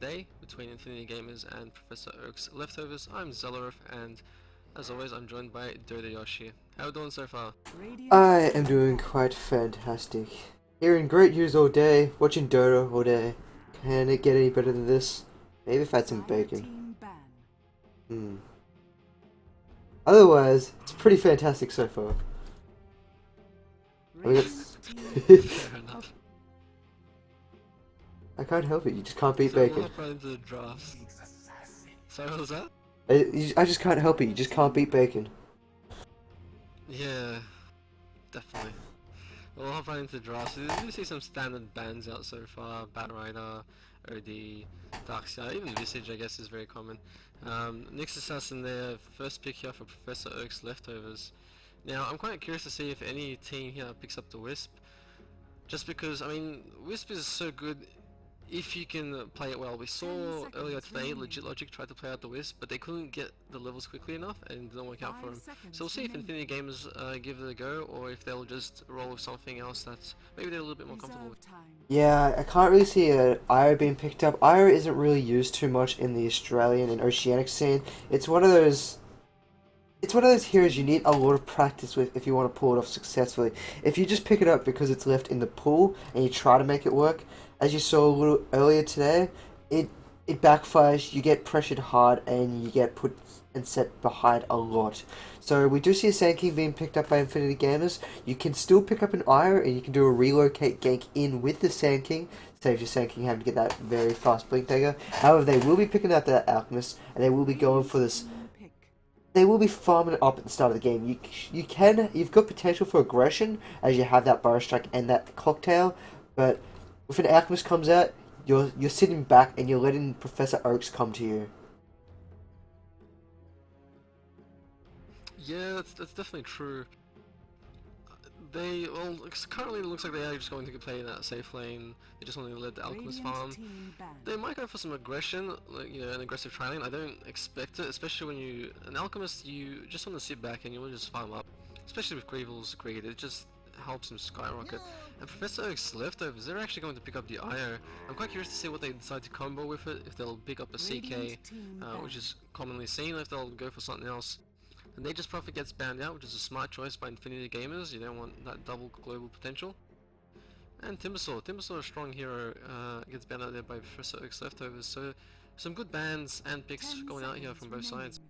day between Infinity Gamers and Professor Oak's Leftovers. I'm Zellerif, and as always, I'm joined by Dota Yoshi. How are we doing so far? I am doing quite fantastic. Hearing great news all day, watching Dota all day. Can it get any better than this? Maybe if I had some bacon. Hmm. Otherwise, it's pretty fantastic so far. I mean, Fair enough. I can't help it, you just can't beat So we'll bacon. hop right into the drafts. Sorry, what was that? I just can't help it, you just can't beat bacon. Yeah, definitely. We'll hop right into the drafts. We do see some standard bans out so far. Batrider, OD, Darkseid, even Visage I guess is very common. Nyx Assassin there, first pick here for Professor Oak's Leftovers. Now, I'm quite curious to see if any team here picks up the Wisp, just because, I mean, Wisp is so good if you can play it well. We saw earlier today Legit Logic tried to play out the Wisp, but they couldn't get the levels quickly enough and it didn't work out for them. So we'll see if Infinity Gamers give it a go, or if they'll just roll with something else that's maybe they're a little bit more comfortable with. Yeah, I can't really see Ira being picked up. Ira isn't really used too much in the Australian and Oceanic scene. It's one of those heroes you need a lot of practice with if you want to pull it off successfully. If you just pick it up because it's left in the pool and you try to make it work, as you saw a little earlier today, it backfires, you get pressured hard, and you get put and set behind a lot. So we do see a Sand King being picked up by Infinity Gamers. You can still pick up an Ire, and you can do a relocate gank in with the Sand King. Saves your Sand King having to get that very fast Blink Dagger. However, they will be picking out that Alchemist, and they will be going for this. They will be farming it up at the start of the game. You've got potential for aggression as you have that Burrow Strike and that Cocktail, but if an Alchemist comes out, you're sitting back and you're letting Professor Oaks come to you. Yeah, that's definitely true. Well, currently it looks like they are just going to play in that safe lane. They just want to let the Alchemist farm. They might go for some aggression, like, you know, an aggressive tri-lane. I don't expect it, especially when an Alchemist, you just want to sit back and you want to just farm up. Especially with Greevil's Greed, it just helps him skyrocket. And Professor Oak's Leftovers, they're actually going to pick up the IO. I'm quite curious to see what they decide to combo with it, if they'll pick up a CK, which is commonly seen, or if they'll go for something else. The Nature's Prophet gets banned out, which is a smart choice by Infinity Gamers. You don't want that double global potential. And Timbersaw. Timbersaw, a strong hero, gets banned out there by Professor Oak's Leftovers. So some good bans and picks going out here from both sides.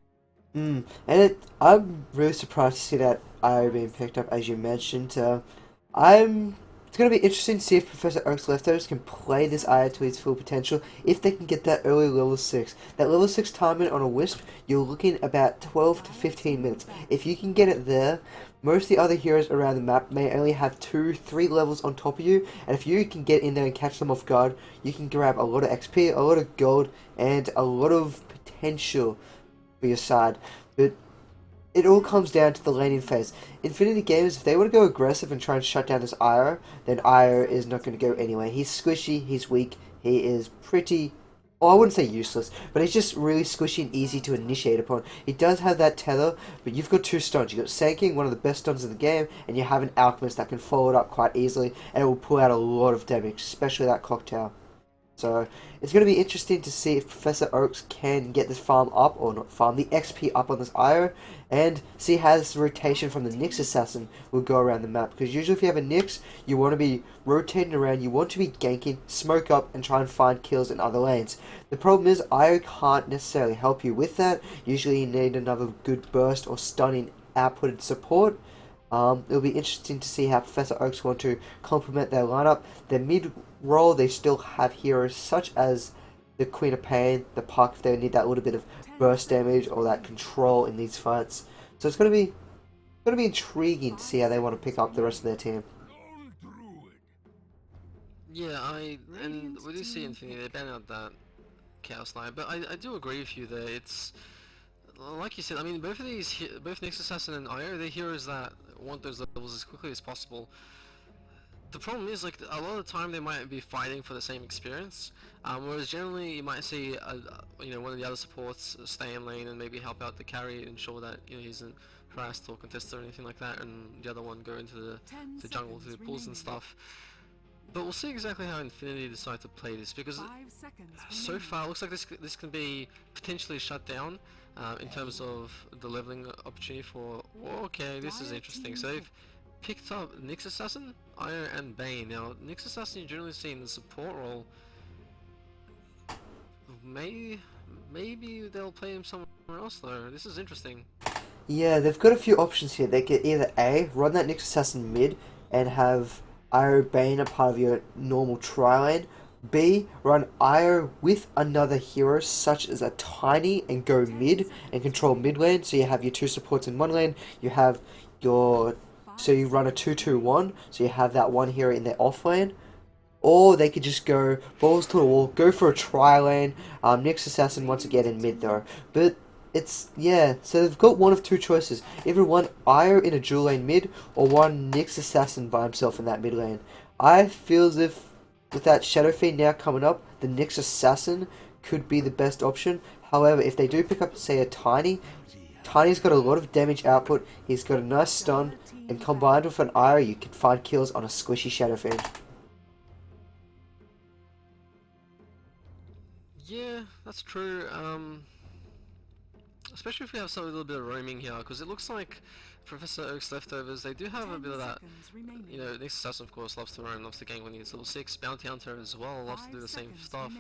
I'm really surprised to see that IO being picked up, as you mentioned. I'm. It's going to be interesting to see if Professor Oak's Leftovers can play this IO to its full potential, if they can get that early level 6. That level 6 timing on a Wisp, you're looking about 12 to 15 minutes. If you can get it there, most of the other heroes around the map may only have 2, 3 levels on top of you, and if you can get in there and catch them off guard, you can grab a lot of XP, a lot of gold, and a lot of potential for your side. But it all comes down to the laning phase. Infinity Gamers, if they want to go aggressive and try and shut down this Ire, then Ire is not going to go anywhere. He's squishy, he's weak, he is pretty... Oh, I wouldn't say useless, but he's just really squishy and easy to initiate upon. He does have that tether, but you've got two stuns. You've got Sand King, one of the best stuns in the game, and you have an Alchemist that can follow it up quite easily, and it will pull out a lot of damage, especially that Cocktail. So it's going to be interesting to see if Professor Oaks can get this farm up, or not farm, the XP up on this IO, and see how this rotation from the Nyx Assassin will go around the map. Because usually if you have a Nyx, you want to be rotating around, you want to be ganking, smoke up, and try and find kills in other lanes. The problem is IO can't necessarily help you with that. Usually you need another good burst or stunning outputted support. It'll be interesting to see how Professor Oaks want to complement their lineup. Their mid role, they still have heroes such as the Queen of Pain, the Puck, if they need that little bit of burst damage or that control in these fights. So it's going to be intriguing to see how they want to pick up the rest of their team. Yeah, and we do see Infinity, they ban out that Chaos Knight, but I do agree with you there. It's like you said, I mean, both Nyx Assassin and IO, they're heroes that want those levels as quickly as possible. The problem is, like, a lot of the time they might be fighting for the same experience, whereas generally you might see, one of the other supports stay in lane and maybe help out the carry, ensure that, you know, he isn't harassed or contested or anything like that, and the other one go into the jungle through the pools and stuff. But we'll see exactly how Infinity decide to play this, because so far it looks like this can be potentially shut down in terms of the leveling opportunity for. Okay, this is interesting. So they've picked up Nyx Assassin, Io, and Bane. Now Nyx Assassin you generally see in the support role. Maybe they'll play him somewhere else though. This is interesting. Yeah, they've got a few options here. They could either A, run that Nyx Assassin mid and have Io Bane a part of your normal tri-lane. B, run Io with another hero such as a Tiny and go mid and control mid lane. So you have your two supports in one lane. You have your... So you run a 2-2-1. So you have that one hero in their off lane. Or they could just go balls to the wall, go for a tri-lane. Nyx Assassin once again in mid though. But it's, yeah, so they've got one of two choices. Either one Io in a dual lane mid, or one Nyx Assassin by himself in that mid lane. I feel as if, with that Shadow Fiend now coming up, the Nyx Assassin could be the best option. However, if they do pick up, say, a Tiny, Tiny's got a lot of damage output, he's got a nice stun, and combined with an Io, you can find kills on a squishy Shadow Fiend. Yeah, that's true. Especially if we have some little bit of roaming here, because it looks like Professor Oak's leftovers, they do have a bit of that. You know, Nyx Assassin of course loves to roam, loves to gank when he's level 6, Bounty Hunter as well loves to do the same stuff.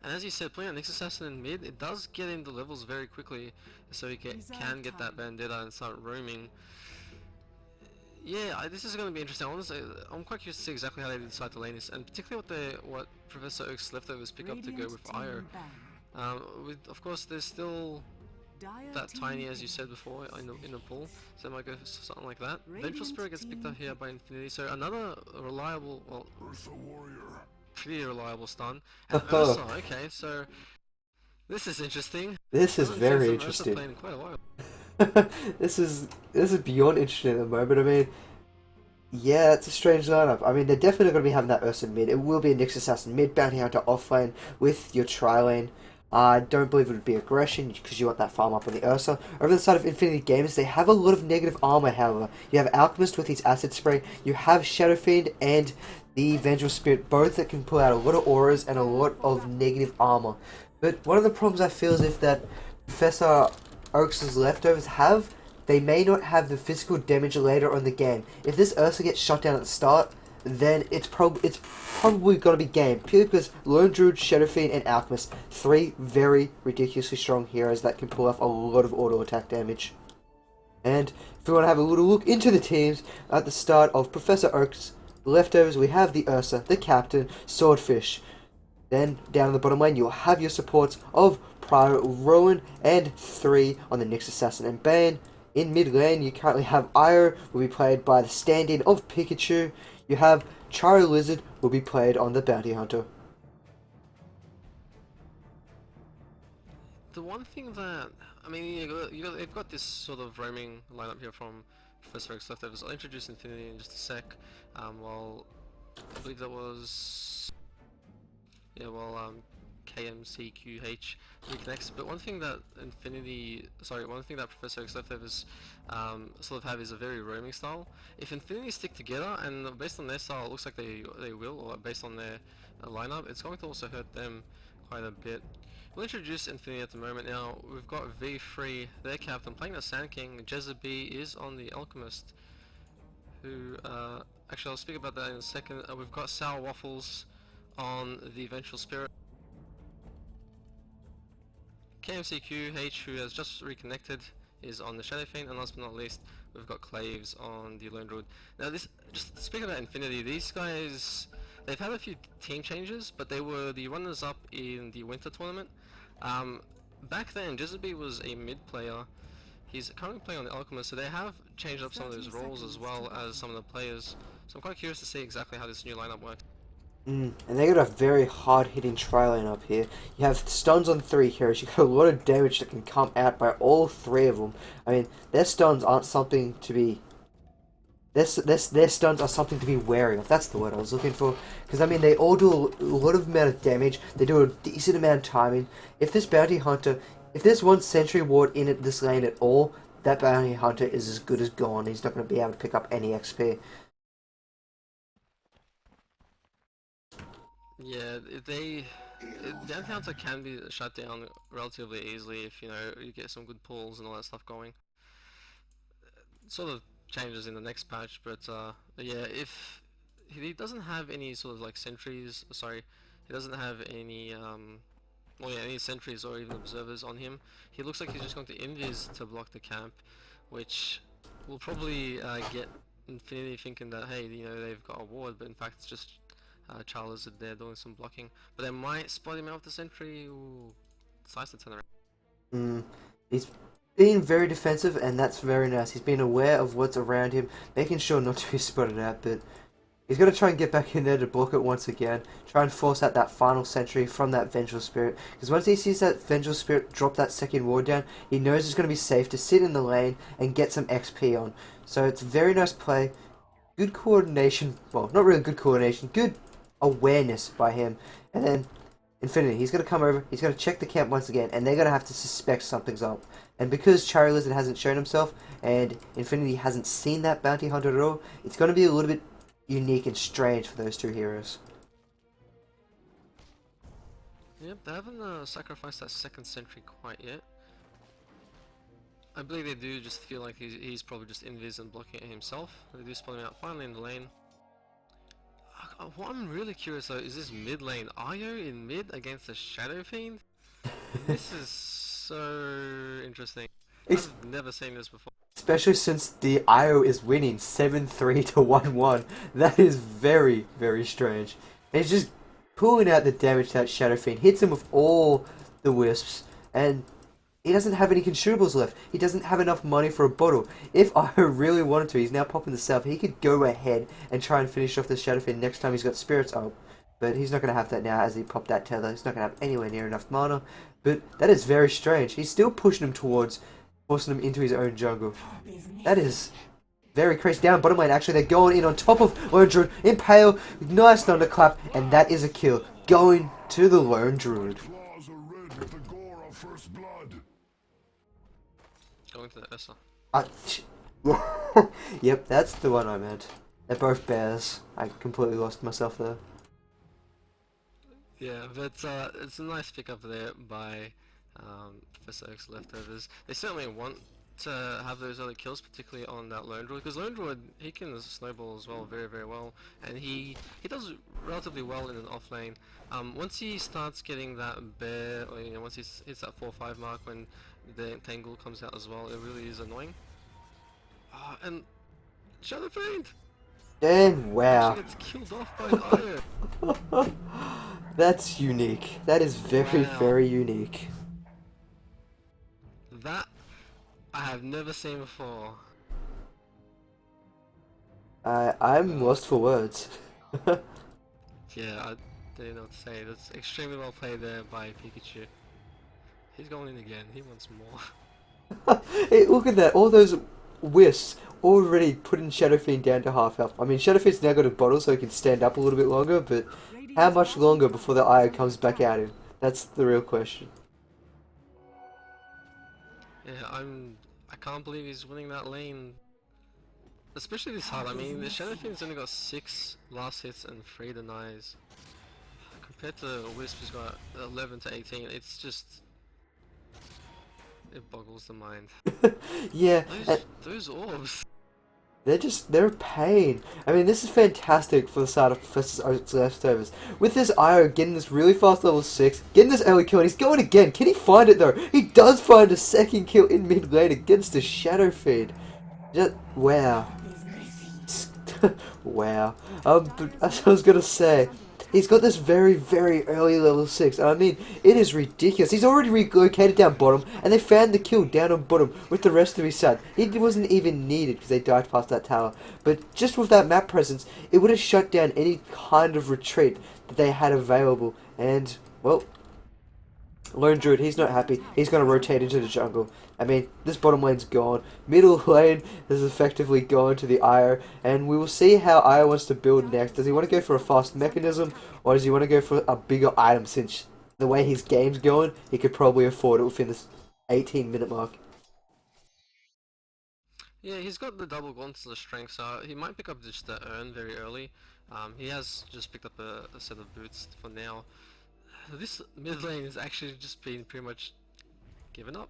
And as you said, playing Nyx Assassin in mid, it does get him the levels very quickly, so he can get that Bandita and start roaming. Yeah, this is going to be interesting. I'm quite curious to see exactly how they decide to lane this, and particularly what Professor Oak's leftovers pick up to go with Io. Of course, there's still that Tiny, as you said before, in the pool, so they might go for something like that. Vengeful Spirit gets picked up here by Infinity, so another reliable, well, pretty reliable stun. And Ursa, okay, so this is interesting. This is very interesting. Playing quite a while. This is beyond interesting at the moment. I mean, yeah, it's a strange lineup. I mean, they're definitely going to be having that Ursa mid. It will be a Nyx Assassin mid, Bounty Hunter off lane with your tri-lane. I don't believe it would be aggression because you want that farm up on the Ursa. Over the side of Infinity Gamerz, they have a lot of negative armor, however. You have Alchemist with his Acid Spray, you have Shadow Fiend and the Vengeful Spirit, both that can pull out a lot of auras and a lot of negative armor. But one of the problems I feel is if that Professor Oak's leftovers have, they may not have the physical damage later on in the game. If this Ursa gets shot down at the start, then it's probably going to be game. Purely because Lone Druid, Shadow Fiend, and Alchemist, three very ridiculously strong heroes that can pull off a lot of auto attack damage. And if we want to have a little look into the teams, at the start of Professor Oak's leftovers, we have the Ursa, the Captain, Swordfish. Then down in the bottom lane, you'll have your supports of Prior, Rowan, and 3 on the Nyx Assassin and Bane. In mid lane, you currently have Io, will be played by the stand-in of Pikachu. You have Charo Lizard, will be played on the Bounty Hunter. The one thing that, I mean, they've got this sort of roaming lineup here from Professor Oak's leftovers. I'll introduce Infinity in just a sec. While I believe that was, yeah, well, KMCQH reconnects. But one thing that Professor Oak's leftovers sort of have is a very roaming style. If Infinity stick together, and based on their style, it looks like they will, or based on their lineup, it's going to also hurt them quite a bit. We'll introduce Infinity at the moment. Now we've got V3, their captain, playing the Sand King. Jezebel is on the Alchemist, who actually I'll speak about that in a second. We've got Sour Waffles on the Vengeful Spirit. KMCQH, who has just reconnected, is on the Shadow Fiend, and last but not least, we've got Claves on the Lone Druid. Now just speaking about Infinity, these guys, they've had a few team changes, but they were the runners-up in the Winter Tournament. Back then, Jezebel was a mid player. He's currently playing on the Alchemist, so they have changed up some of those roles as well as some of the players. So I'm quite curious to see exactly how this new lineup works. And they got a very hard-hitting tri-lane up here. You have stuns on 3 heroes. You got a lot of damage that can come out by all 3 of them. I mean, their stuns aren't something to be... Their stuns are something to be wary of. That's the word I was looking for. Because, I mean, they all do a lot of amount of damage. They do a decent amount of timing. If this Bounty Hunter... If there's one Sentry Ward in this lane at all, that Bounty Hunter is as good as gone. He's not going to be able to pick up any XP. Yeah, the counter can be shut down relatively easily if you know you get some good pulls and all that stuff going. Sort of changes in the next patch, but yeah, if he doesn't have any sort of like sentries, sorry, he doesn't have any well, yeah, any sentries or even observers on him. He looks like he's just going to invis to block the camp, which will probably get Infinity thinking that hey, you know, they've got a ward, but in fact it's just Charles there doing some blocking. But they might spot him out with the sentry. Ooh, it's nice to turn around. Mm. He's being very defensive, and that's very nice. He's being aware of what's around him, making sure not to be spotted out, but he's going to try and get back in there to block it once again. Try and force out that final sentry from that Vengeful Spirit. Because once he sees that Vengeful Spirit drop that second ward down, he knows it's going to be safe to sit in the lane and get some XP on. So it's a very nice play. Good coordination. Well, not really good coordination. Good awareness by him. And then Infinity, he's going to come over. He's going to check the camp once again. And they're going to have to suspect something's up. And because Charizard hasn't shown himself, and Infinity hasn't seen that Bounty Hunter at all, it's going to be a little bit unique and strange for those two heroes. Yep, they haven't sacrificed that second sentry quite yet. I believe they do just feel like he's probably just invis and blocking it himself. They do spot him out finally in the lane. What I'm really curious though is this mid lane. Io in mid against the Shadow Fiend? This is so interesting. I've never seen this before. Especially since the IO is winning 7-3 to 1-1. That is very, very strange. And he's just pulling out the damage to that Shadow Fiend. Hits him with all the wisps. And he doesn't have any consumables left. He doesn't have enough money for a bottle. If IO really wanted to, he's now popping the salve. He could go ahead and try and finish off the Shadow Fiend next time he's got spirits up. But he's not going to have that now as he popped that tether. He's not going to have anywhere near enough mana. But that is very strange. He's still pushing him towards forcing him into his own jungle. That is very crazy. Down bottom lane, actually, they're going in on top of Lone Druid. Impale, nice thunderclap, and that is a kill. Going to the Lone Druid. Going to the Ursa. Yep, that's the one I meant. They're both bears. I completely lost myself there. Yeah, but it's a nice pickup there by Professor Oak's leftovers. They certainly want to have those other kills, particularly on that Lone Druid, because Lone Druid, he can snowball as well very, very well, and he does relatively well in an off lane. Once he starts getting that bear, or you know, once he hits that 4-5 mark when the Tangle comes out as well, it really is annoying. And Shadow Fiend! And wow. Actually gets killed off by Io. That's unique. That is very, very unique. That I have never seen before. I'm lost for words. Yeah, I don't know what to say. That's extremely well played there by Pikachu. He's going in again. He wants more. Hey, look at that. All those wisps already putting Shadow Fiend down to half health. I mean, Shadow Fiend's now got a bottle so he can stand up a little bit longer, but how much longer before the Io comes back at him? That's the real question. Yeah, I can't believe he's winning that lane. Especially this hard. I mean, the Shadow Fiend's only got 6 last hits and 3 denies. Compared to Wisp, who's got 11 to 18. It's just... it boggles the mind. Yeah. Those orbs. They're a pain. I mean, this is fantastic for the start of Professor Oak's leftovers. With this Io getting this really fast level 6, getting this early kill, and he's going again. Can he find it though? He does find a second kill in mid lane against the Shadow Fiend. Just, wow. Wow. But as I was gonna say, he's got this very, very early level 6. I mean, it is ridiculous. He's already relocated down bottom, and they found the kill down on bottom with the rest of his side. It wasn't even needed because they died past that tower. But just with that map presence, it would have shut down any kind of retreat that they had available. And, well, Lone Druid, he's not happy. He's going to rotate into the jungle. I mean, this bottom lane's gone. Middle lane has effectively gone to the Io. And we will see how Io wants to build next. Does he want to go for a fast mechanism? Or does he want to go for a bigger item? Since the way his game's going, he could probably afford it within this 18-minute mark. Yeah, he's got the double Gonzler strength, so he might pick up just the Urn very early. He has just picked up a set of boots for now. This mid lane has actually just been pretty much given up.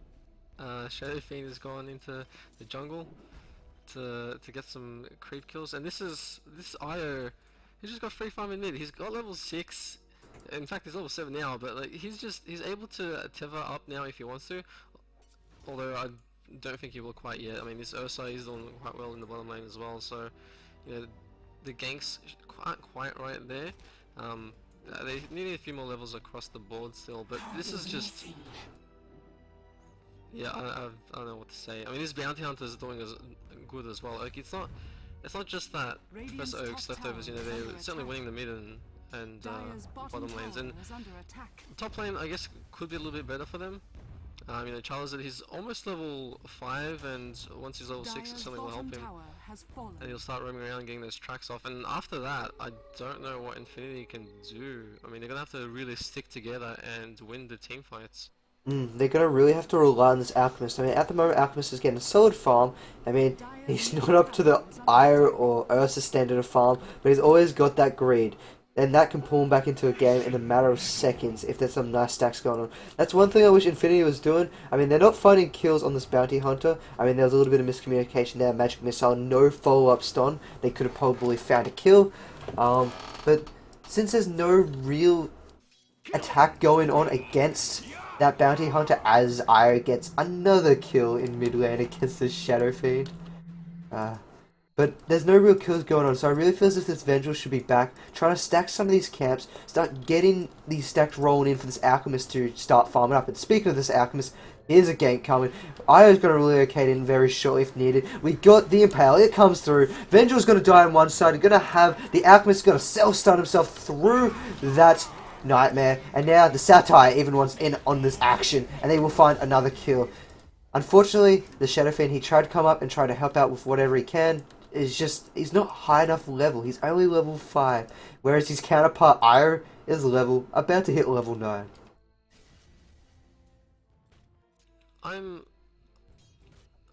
Shadow Fiend has gone into the jungle to get some creep kills, and this IO. He's just got free farm in mid. He's got level 6. In fact, he's level 7 now, but like he's able to tether up now if he wants to. Although I don't think he will quite yet. I mean, this Ursa is doing quite well in the bottom lane as well. So, you know, the ganks aren't quite right there. They need a few more levels across the board still, but this is just. Yeah, I don't know what to say. I mean, this bounty hunter is doing as good as well. Like, it's not just that Professor Oak's leftovers. You know, they're certainly winning the mid and bottom lanes. And top lane, I guess, could be a little bit better for them. You know, Charizard, he's almost level 5, and once he's level 6, it certainly will help him. And he'll start roaming around getting those tracks off. And after that, I don't know what Infinity can do. I mean, they're gonna have to really stick together and win the team fights. They're gonna really have to rely on this Alchemist. I mean, at the moment, Alchemist is getting a solid farm. I mean, he's not up to the Ire or Ursa standard of farm, but he's always got that greed. And that can pull him back into a game in a matter of seconds if there's some nice stacks going on. That's one thing I wish Infinity was doing. I mean, they're not finding kills on this Bounty Hunter. I mean, there was a little bit of miscommunication there. Magic Missile, no follow-up stun. They could have probably found a kill. But since there's no real attack going on against that Bounty Hunter, as Ire gets another kill in mid lane against this Shadow Fiend. But there's no real kills going on, so I really feel as if this Vengeful should be back, trying to stack some of these camps, start getting these stacks rolling in for this Alchemist to start farming up. And speaking of this Alchemist, here's a gank coming. Io's going to relocate in very shortly if needed. We got the Impale, it comes through. Vengel's going to die on one side, you're going to have the Alchemist going to self-stun himself through that Nightmare. And now the Satire even wants in on this action, and they will find another kill. Unfortunately, the Shadow Fiend, he tried to come up and try to help out with whatever he can. He's not high enough level. He's only level 5, whereas his counterpart Ire is about to hit level 9. I'm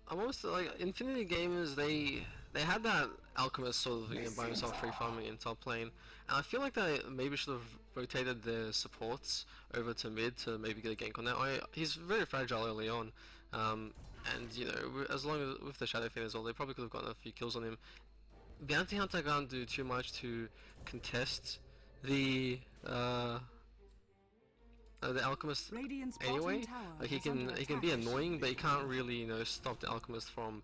almost like Infinity Gamers. They had that Alchemist sort of, you know, by himself free farming in top lane, and I feel like they maybe should have rotated their supports over to mid to maybe get a gank on that. He's very fragile early on. And you know, as long as with the Shadow Fiend as well, they probably could have gotten a few kills on him. Bounty Hunter can't do too much to contest the Alchemist anyway. Like he can be annoying, but he can't really, you know, stop the Alchemist from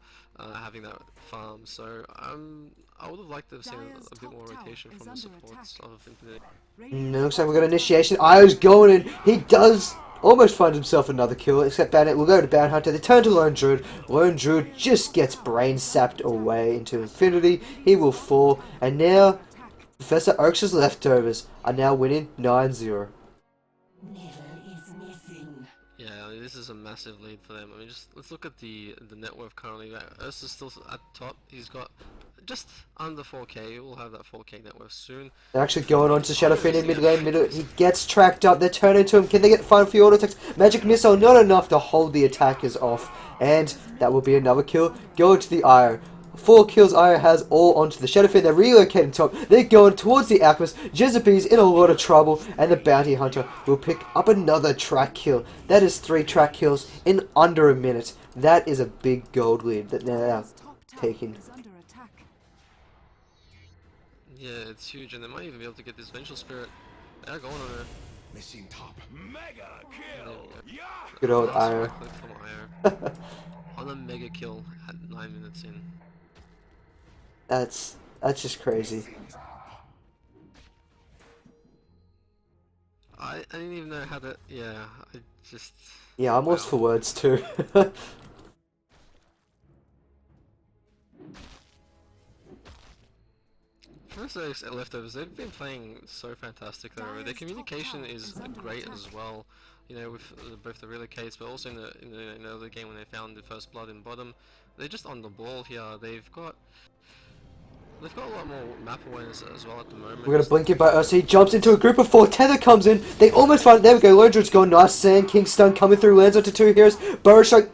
having that farm. So I would have liked to have seen a bit more rotation from the supports of Infinity. It looks like we've got initiation. Io's going in. He does almost finds himself another kill, except Bandit will go to Bounty Hunter. They turn to Lone Druid. Lone Druid just gets brain sapped away into infinity. He will fall. And now, Professor Oak's leftovers are now winning 9-0. Yeah, I mean, this is a massive lead for them. I mean, just let's look at the net worth currently. Ursa's still at the top. He's got just under 4k. We'll have that 4k net worth soon. They're actually going on to Shadow Fiend in mid lane. He gets tracked up. They're turning to him. Can they get the final few auto attacks? Magic Missile not enough to hold the attackers off. And that will be another kill. Go to the Ire. 4 kills Ire has all onto the Shadow Fiend. They're relocating top. They're going towards the Alchemist. Jezebel's in a lot of trouble. And the Bounty Hunter will pick up another track kill. That is 3 track kills in under a minute. That is a big gold lead that they're now taking. Yeah, it's huge, and they might even be able to get this Vengeful Spirit. They're going on there. Missing top. Mega kill. Yeah. Good old Ire. On a mega kill at 9 minutes in. That's just crazy. I didn't even know how to. Yeah, I just. Yeah, I'm lost for words too. First those leftovers, they've been playing so fantastic though. Their communication is great as well. You know, with both the relocates, but also in the other game when they found the first blood in bottom, they're just on the ball here. They've got a lot more map awareness as well at the moment. We're gonna blink it by Ursa. He jumps into a group of 4. Tether comes in. They almost find it. There we go. Lone Druid's gone. Nice Sand King stun coming through. Lands onto 2 heroes. Burrow Strike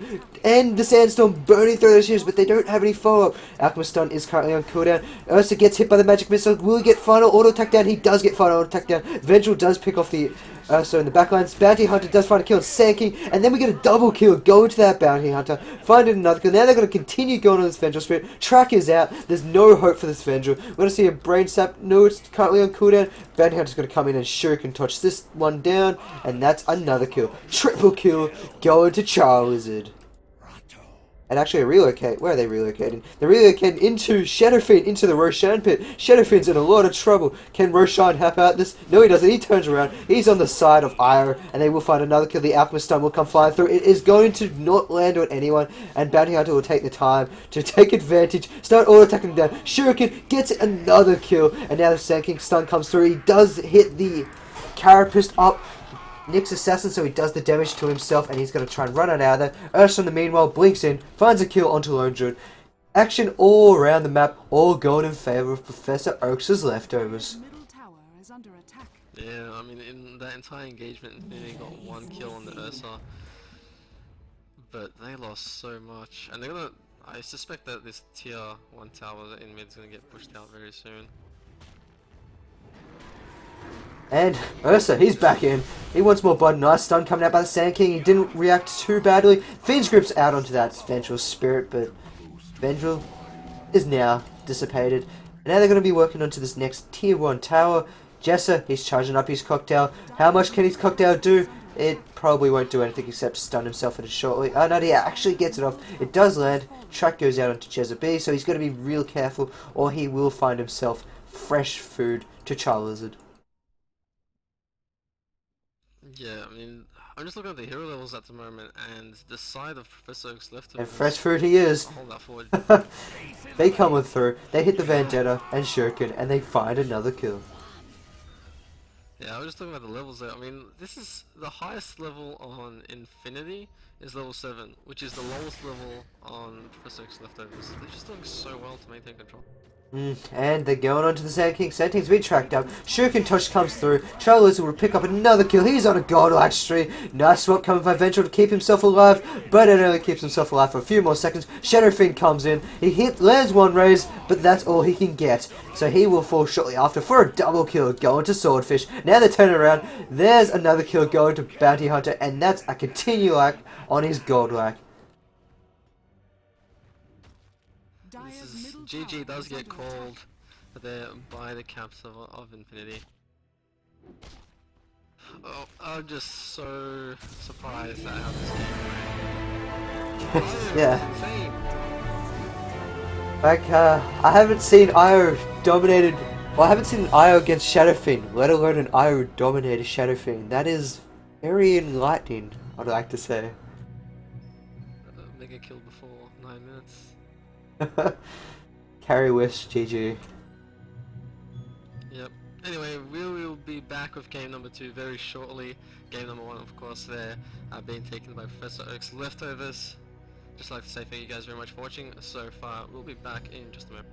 and the Sandstorm burning through those shields, but they don't have any follow-up. Alchemist Stun is currently on cooldown. Ursa gets hit by the magic missile. Will he get final auto attack down? He does get final auto attack down. Vengeful does pick off the Ursa in the backlines. Bounty Hunter does find a kill on Sand King, and then we get a double kill going to that Bounty Hunter, finding another kill. Now they're going to continue going on this Vengeful Spirit. Track is out. There's no hope for this Vengeful. We're going to see a Brain Sap. No, it's currently on cooldown. Bounty Hunter's going to come in and Shuriken touch this one down, and that's another kill. Triple kill going to Charizard. And actually relocate. Where are they relocating? They're relocating into Shadowfiend, into the Roshan pit. Shadowfiend's in a lot of trouble. Can Roshan help out this? No, he doesn't. He turns around. He's on the side of Io, and they will find another kill. The Alchemist Stun will come flying through. It is going to not land on anyone, and Bounty Hunter will take the time to take advantage. Start auto-attacking down. Shuriken gets another kill, and now the Sand King Stun comes through. He does hit the Carapace up. Nick's assassin, so he does the damage to himself, and he's going to try and run it out of there. Ursa, in the meanwhile, blinks in, finds a kill onto Lone Druid. Action all around the map, all going in favour of Professor Oaks' leftovers. Yeah, I mean, in that entire engagement, they got one kill on the Ursa, but they lost so much, and they're gonna. I suspect that this tier 1 tower in mid is gonna get pushed out very soon. And Ursa, he's back in. He wants more blood. Nice stun coming out by the Sand King. He didn't react too badly. Fiend's Grip's out onto that Vengeful Spirit, but Vengeful is now dissipated. And now they're going to be working onto this next tier 1 tower. Jessa, he's charging up his cocktail. How much can his cocktail do? It probably won't do anything except stun himself in it shortly. Oh no, he actually gets it off. It does land. Track goes out onto Jezza B, so he's got to be real careful, or he will find himself fresh food to Charizard. Yeah, I mean, I'm just looking at the hero levels at the moment, and the side of Professor Oak's left And fresh food he is. hold that forward. They come through, they hit the Vendetta and Shuriken, and they find another kill. Yeah, I was just talking about the levels there. I mean, this is the highest level on Infinity is level 7, which is the lowest level on Professor Oak's leftovers. They're just doing so well to maintain control. And they're going on to the Sand King. Sand King's been tracked up. Shuriken Touch comes through. Charizard will pick up another kill. He's on a godlike streak. Nice swap coming by Vengeful to keep himself alive, but it only keeps himself alive for a few more seconds. Shadowfiend comes in. He lands one raise, but that's all he can get. So he will fall shortly after for a double kill going to Swordfish. Now they turn around. There's another kill going to Bounty Hunter, and that's a continuac on his godlike. GG does get called there by the caps of Infinity. Oh, I'm just so surprised at how this game went. Yeah. Insane. Like, I haven't seen Io dominated. Well, I haven't seen an Io against Shadowfiend, let alone an Io dominated Shadowfiend. That is very enlightening, I'd like to say. Mega kill before 9 minutes. Carry West, GG. Yep. Anyway, we will be back with game number 2 very shortly. Game number 1, of course, there being taken by Professor Oak's leftovers. Just like to say thank you guys very much for watching so far. We'll be back in just a moment.